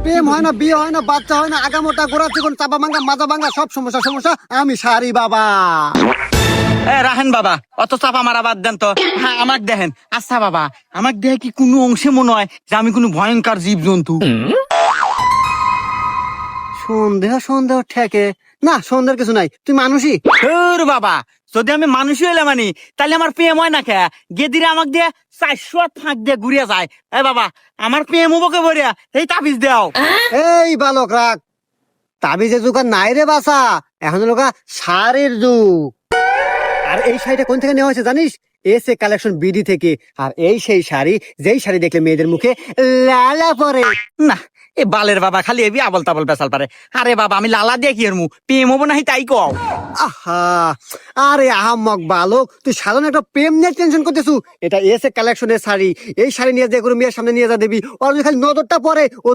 প্রেম হয় না, বিয়ে হয় না, বাচ্চা হয় না, আগামোটা গোড়া চিকন চাপা ভাঙ্গা মাজা ভাঙ্গা সব সমস্যা আমি সারি বাবা। রাহেন বাবা, অত চাপা মারা বাদ দেন তো। হ্যাঁ, আমাকে দেখেন। আচ্ছা বাবা, আমাকে দেখে কি কোনো অংশে মনে হয় যে আমি কোনো ভয়ঙ্কর জীব জন্তু? সন্দেহ ঠেকে না, সন্দেহের কিছু নাই, তুই মানুষই। বাবা, যদি আমি মানুষই হইলে মানি, তাহলে আমার প্রেম হয় না কে? গেদিরে আমাকে দিয়ে 400 ফাঁক দিয়ে ঘুরিয়ে যায়। বাবা, আমার প্রেম হবো কে বলিয়া এই তাবিজ দেও। এই বালক রাখ, তাবিজে যুগ আর নাই রে বাসা, এখন লোকা শাড়ির যুগ। আর এই শাড়িটা কোন থেকে নেওয়া হয়েছে জানিস? এসে কালেকশন বিডি থেকে। আর এই সেই শাড়ি, যেই শাড়ি দেখলে মেয়েদের মুখে লালা পরে। না, এ বালের বাবা খালি এবি আবল তাবল পেশাল পারে। আরে বাবা, আমি লালা দিয়ে কি এরমু? প্রেম হবো নাহি তাই কও। আহা, আরে আহাম্মক বালক, তুই সাধারণ একটা প্রেম নিয়ে টেনশন করতেছু। এটা এসে কালেকশনের শাড়ি, এই শাড়ি নিয়ে যে কোনো মেয়ের সামনে নিয়ে যা দেবি, ওর যদি খালি নজরটা পড়ে, ও